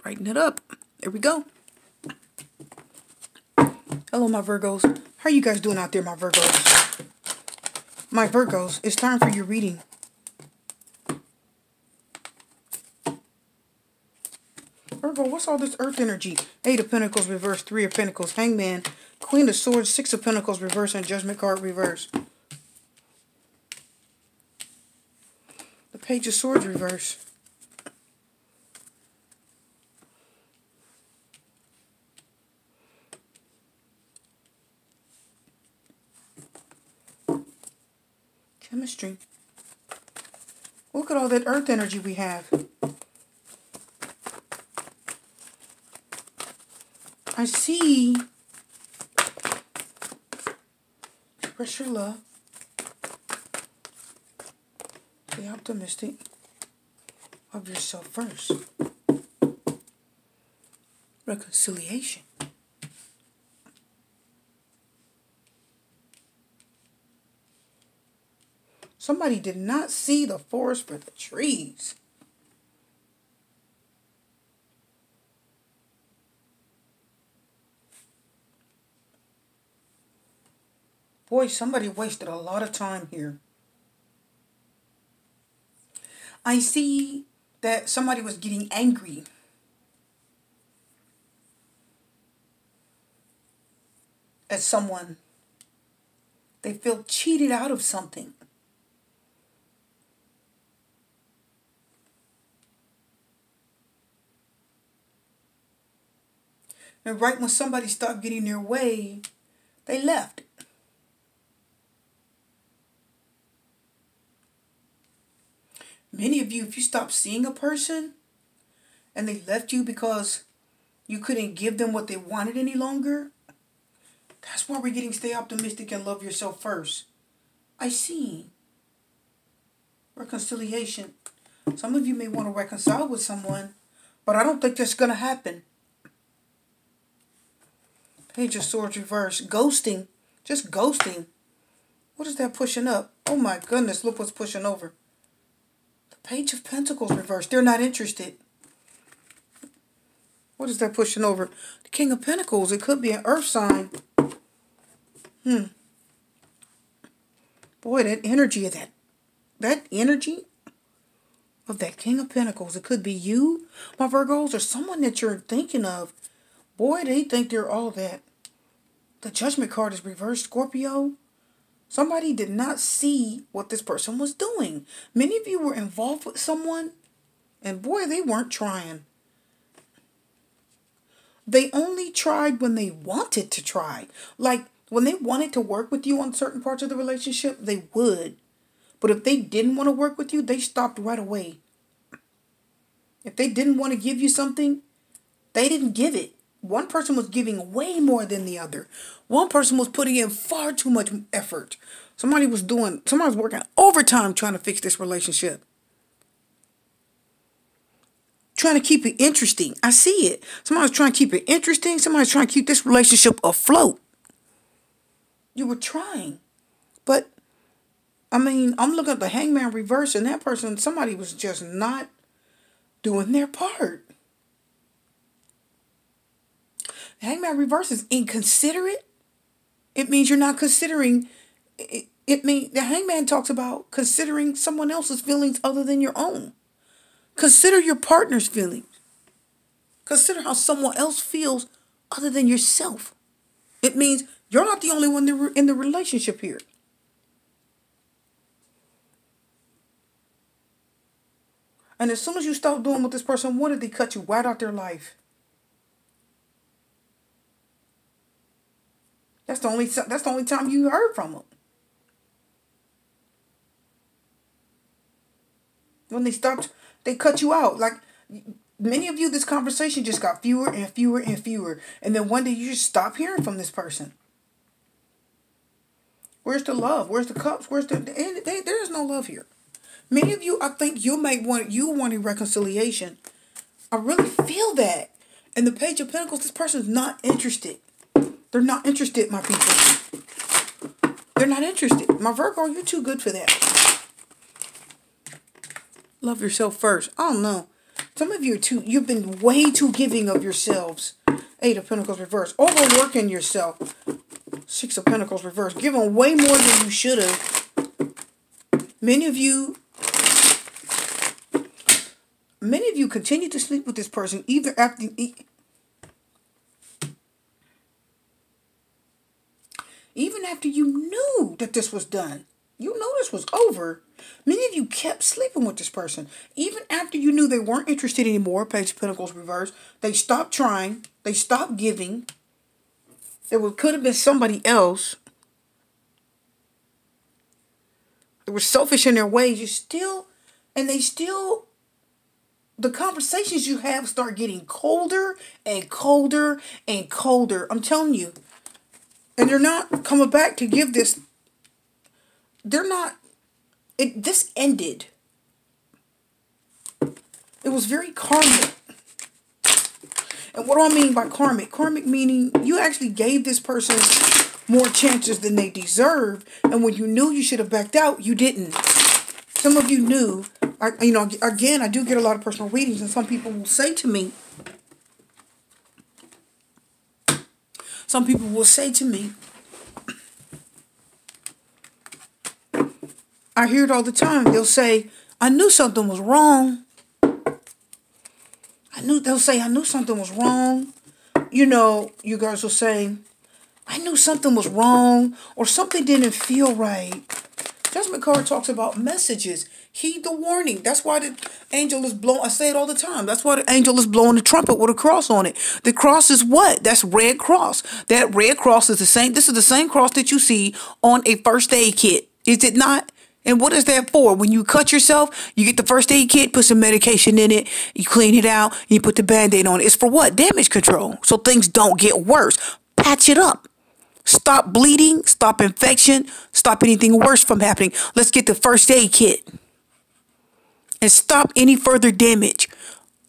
Brighten it up. There we go. Hello, my Virgos. How are you guys doing out there, my Virgos? My Virgos, it's time for your reading. Virgo, what's all this earth energy? 8 of Pentacles reverse, 3 of Pentacles, Hangman, Queen of Swords, 6 of Pentacles reverse, and Judgment card reverse. The Page of Swords reverse. Chemistry. Look at all that earth energy we have. I see. Express your love. Be optimistic of yourself first. Reconciliation. Somebody did not see the forest for the trees. Boy, somebody wasted a lot of time here. I see that somebody was getting angry. At someone. They feel cheated out of something. And right when somebody stopped getting their way, they left. Many of you, if you stop seeing a person and they left you because you couldn't give them what they wanted any longer, that's why we're getting stay optimistic and love yourself first. I see. Reconciliation. Some of you may want to reconcile with someone, but I don't think that's going to happen. Page of Swords reverse. Ghosting. Just ghosting. What is that pushing up? Oh my goodness, look what's pushing over. Page of Pentacles reversed. They're not interested. What is that pushing over? The King of Pentacles. It could be an earth sign. Boy, that energy of that energy of that King of Pentacles. It could be you, my Virgos, or someone that you're thinking of. Boy, they think they're all that. The Judgment card is reversed, Scorpio. Somebody did not see what this person was doing. Many of you were involved with someone, and boy, they weren't trying. They only tried when they wanted to try. Like, when they wanted to work with you on certain parts of the relationship, they would. But if they didn't want to work with you, they stopped right away. If they didn't want to give you something, they didn't give it. One person was giving way more than the other. One person was putting in far too much effort. Somebody was working overtime trying to fix this relationship. Trying to keep it interesting. I see it. Somebody's trying to keep it interesting. Somebody's trying to keep this relationship afloat. You were trying. But, I mean, I'm looking at the Hangman reverse, and that person, somebody was just not doing their part. Hangman reverse is inconsiderate. It means you're not considering. It means the Hangman talks about considering someone else's feelings other than your own. Consider your partner's feelings. Consider how someone else feels other than yourself. It means you're not the only one in the relationship here. And as soon as you stop doing what this person wanted, they cut you right out their life. That's the only time you heard from them. When they stopped, they cut you out. Like, many of you, this conversation just got fewer and fewer and fewer. And then one day you just stop hearing from this person. Where's the love? Where's the cups? There's no love here. Many of you, I think you wanting reconciliation. I really feel that. And the Page of Pentacles, this person's not interested. They're not interested, my people. They're not interested. My Virgo, you're too good for that. Love yourself first. I don't know. Some of you are you've been way too giving of yourselves. Eight of Pentacles reverse. Overworking yourself. Six of Pentacles reverse. Giving way more than you should have. Many of you continue to sleep with this person even after you knew that this was done. You know this was over. Many of you kept sleeping with this person. Even after you knew they weren't interested anymore, Page of Pentacles reverse, they stopped trying. They stopped giving. Could have been somebody else. They were selfish in their ways. The conversations you have start getting colder and colder and colder. I'm telling you. And they're not coming back to give this. This ended. It was very karmic. And what do I mean by karmic? Karmic meaning you actually gave this person more chances than they deserve. And when you knew you should have backed out, you didn't. Some of you knew. Again, I do get a lot of personal readings, and some people will say to me, I hear it all the time. They'll say, I knew something was wrong. They'll say, I knew something was wrong. You guys will say, I knew something was wrong, or something didn't feel right. Judgment card talks about messages. Heed the warning. That's why the angel is blowing. I say it all the time. That's why the angel is blowing the trumpet with a cross on it. The cross is what? That's red cross. That red cross is the same. This is the same cross that you see on a first aid kit. Is it not? And what is that for? When you cut yourself, you get the first aid kit, put some medication in it, you clean it out, and you put the Band-Aid on it. It's for what? Damage control. So things don't get worse. Patch it up. Stop bleeding, stop infection, stop anything worse from happening. Let's get the first aid kit. And stop any further damage.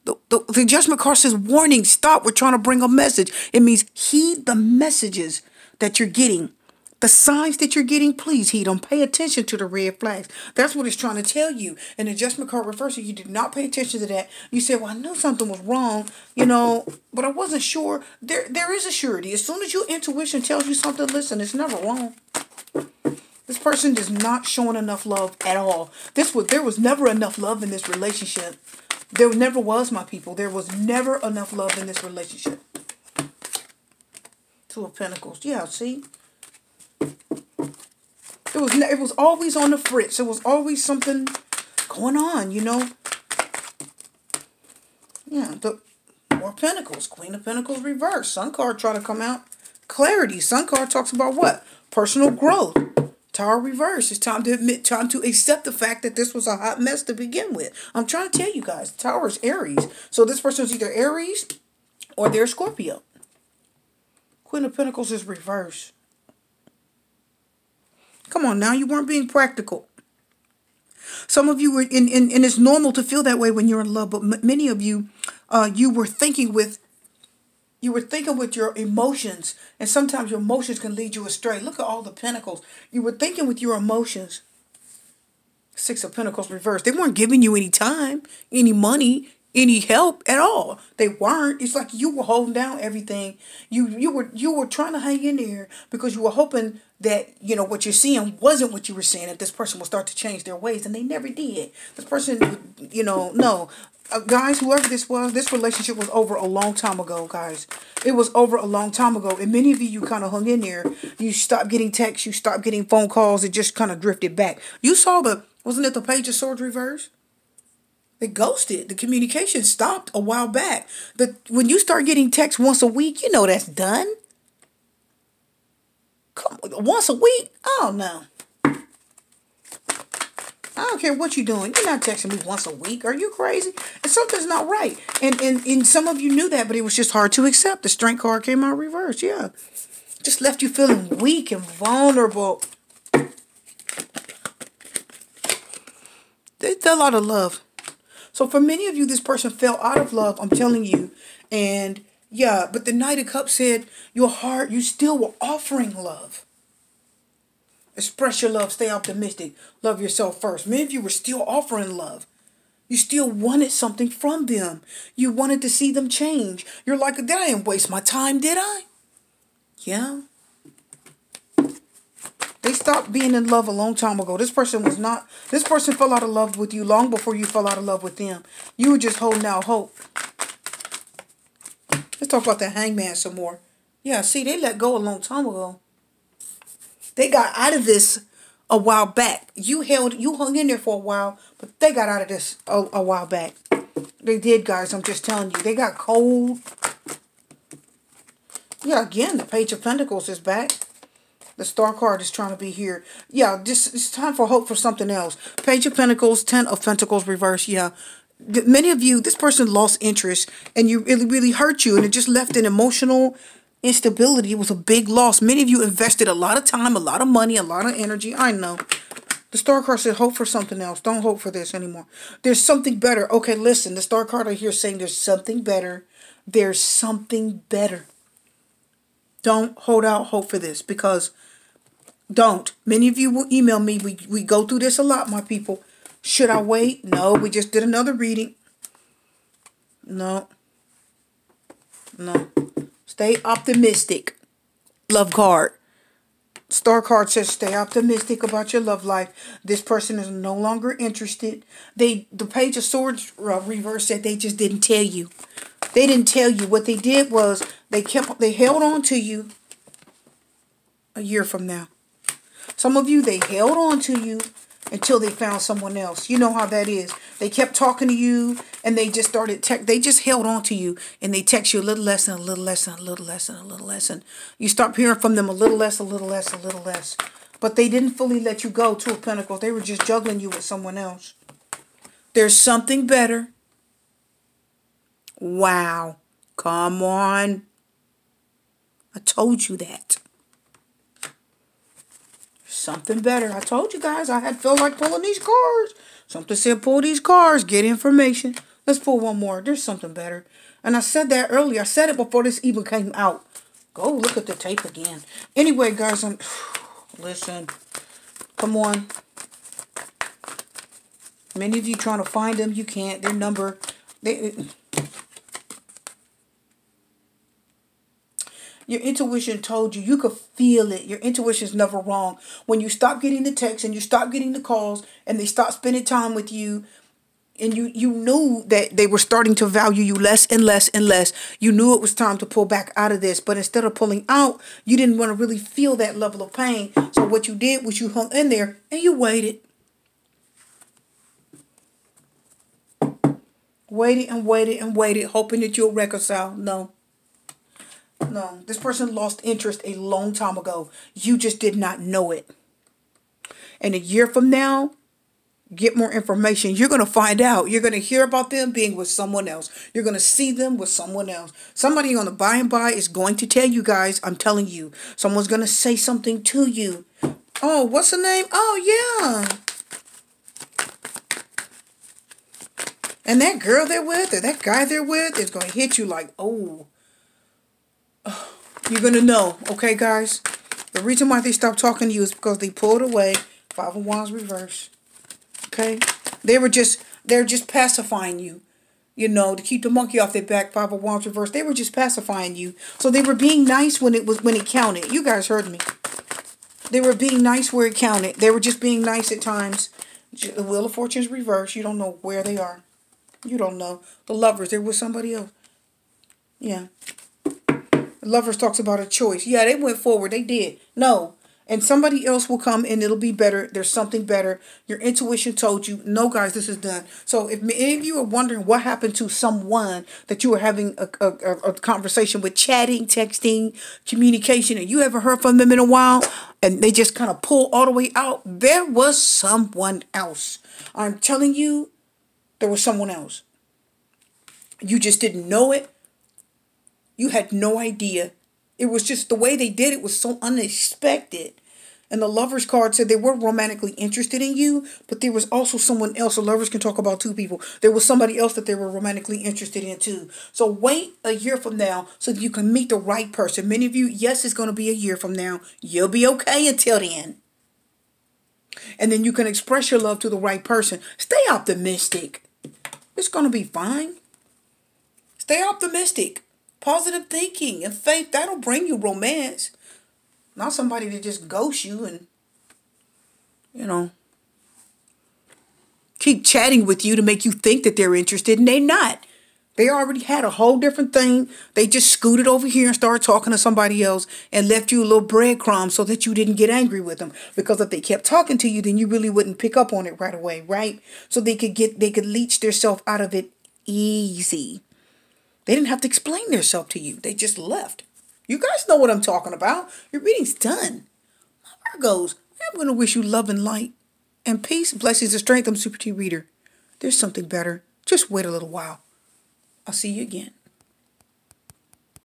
The judgment card says, warning, stop. We're trying to bring a message. It means heed the messages that you're getting. The signs that you're getting, please heed them. Pay attention to the red flags. That's what it's trying to tell you. And the judgment card reversal, you did not pay attention to that. You said, well, I knew something was wrong, but I wasn't sure. There is a surety. As soon as your intuition tells you something, listen, it's never wrong. This person is not showing enough love at all. There was never enough love in this relationship. There never was, my people. There was never enough love in this relationship. Two of Pentacles. Yeah, see? It was always on the fritz. There was always something going on, Yeah, the Four of Pentacles, Queen of Pentacles reverse. Sun card trying to come out. Clarity. Sun card talks about what? Personal growth. Tower reverse. It's time to accept the fact that this was a hot mess to begin with. I'm trying to tell you guys, Tower is Aries. So this person is either Aries or they're Scorpio. Queen of Pentacles is reverse. Come on now, you weren't being practical. Some of you were, and it's normal to feel that way when you're in love, but many of you, you were thinking with your emotions, and sometimes your emotions can lead you astray. Look at all the pentacles. You were thinking with your emotions. Six of Pentacles reversed. They weren't giving you any time, any money, any help at all. They weren't. It's like you were holding down everything. You were trying to hang in there because you were hoping that, what you're seeing wasn't what you were seeing, that this person will start to change their ways, and they never did. This person, no. Guys, whoever this was, this relationship was over a long time ago, guys. It was over a long time ago, and many of you kind of hung in there. You stopped getting texts, you stopped getting phone calls, it just kind of drifted back. You saw wasn't it the Page of Swords reverse? They ghosted. The communication stopped a while back. When you start getting texts once a week, that's done. Come on, once a week? Oh, no. I don't care what you're doing. You're not texting me once a week. Are you crazy? And something's not right. And some of you knew that, but it was just hard to accept. The Strength card came out reversed. Yeah. Just left you feeling weak and vulnerable. They fell out of love. So for many of you, this person fell out of love, I'm telling you. And yeah, but the Knight of Cups said, your heart, you still were offering love. Express your love, stay optimistic, love yourself first. Many of you were still offering love. You still wanted something from them. You wanted to see them change. You're like, did I didn't waste my time, did I? Yeah. They stopped being in love a long time ago. This person fell out of love with you long before you fell out of love with them. You were just holding out hope. Let's talk about the hangman some more. Yeah, see, they let go a long time ago. They got out of this a while back. You hung in there for a while, but they got out of this a while back. They did, guys. I'm just telling you. They got cold. Yeah, again, the Page of Pentacles is back. The Star card is trying to be here. Yeah, it's time for hope for something else. Page of Pentacles, Ten of Pentacles reverse. Yeah. Many of you, this person lost interest and it really hurt you, and it just left an emotional instability. It was a big loss. Many of you invested a lot of time, a lot of money, a lot of energy. I know. The Star card said hope for something else. Don't hope for this anymore. There's something better. Okay, listen. The Star card right here saying there's something better. There's something better. Don't hold out hope for this, because don't. Many of you will email me. We go through this a lot, my people. Should I wait? No, we just did another reading. No. No. Stay optimistic. Love card. Star card says stay optimistic about your love life. This person is no longer interested. The Page of Swords reverse said they just didn't tell you. They didn't tell you. What they did was they held on to you a year from now. Some of you, they held on to you until they found someone else. You know how that is. They kept talking to you, and they just they just held on to you, and they text you a little less and a little less and a little less and a little less. And you stop hearing from them a little less, a little less, a little less. But they didn't fully let you go, Two of Pentacles. They were just juggling you with someone else. There's something better. Wow. Come on. I told you that. Something better. I told you guys I had felt like pulling these cards. Something said pull these cards. Get information. Let's pull one more. There's something better. And I said that earlier. I said it before this even came out. Go look at the tape again. Anyway, guys, listen. Come on. Many of you trying to find them. You can't. Their number. Your intuition told you. You could feel it. Your intuition is never wrong. When you stop getting the texts and you stop getting the calls and they stop spending time with you, and you knew that they were starting to value you less and less and less, you knew it was time to pull back out of this. But instead of pulling out, you didn't want to really feel that level of pain. So what you did was you hung in there and you waited. Waited and waited and waited, hoping that you'll reconcile. No. No, this person lost interest a long time ago. You just did not know it. And a year from now, get more information. You're going to find out. You're going to hear about them being with someone else. You're going to see them with someone else. Somebody on the by and by is going to tell you guys, I'm telling you. Someone's going to say something to you. Oh, what's the name? Oh, yeah. And that girl they're with, or that guy they're with, is going to hit you like, oh. You're going to know, okay, guys? The reason why they stopped talking to you is because they pulled away. Five of Wands reverse. Okay? They're just pacifying you. You know, to keep the monkey off their back. Five of Wands reverse. They were just pacifying you. So they were being nice when it counted. You guys heard me. They were being nice where it counted. They were just being nice at times. The Wheel of Fortune's reverse. You don't know where they are. You don't know. The Lovers, they're with somebody else. Yeah. Lovers talks about a choice. Yeah, they went forward. They did. No. And somebody else will come and it'll be better. There's something better. Your intuition told you, no, guys, this is done. So if any of you are wondering what happened to someone that you were having a conversation with, chatting, texting, communication, and you haven't heard from them in a while, and they just kind of pull all the way out, there was someone else. I'm telling you, there was someone else. You just didn't know it. You had no idea. It was just the way they did it was so unexpected. And the Lovers card said they were romantically interested in you, but there was also someone else. The Lovers can talk about two people. There was somebody else that they were romantically interested in too. So wait a year from now so that you can meet the right person. Many of you, yes, it's going to be a year from now. You'll be okay until then. And then you can express your love to the right person. Stay optimistic. It's going to be fine. Stay optimistic. Positive thinking and faith, that'll bring you romance. Not somebody to just ghost you and, you know, keep chatting with you to make you think that they're interested and they're not. They already had a whole different thing. They just scooted over here and started talking to somebody else and left you a little breadcrumb so that you didn't get angry with them. Because if they kept talking to you, then you really wouldn't pick up on it right away, right? So they could leech themselves out of it easy. They didn't have to explain themselves to you. They just left. You guys know what I'm talking about. Your reading's done. My Virgos, I'm going to wish you love and light and peace, blessings and strength. I'm Super T Reader. There's something better. Just wait a little while. I'll see you again.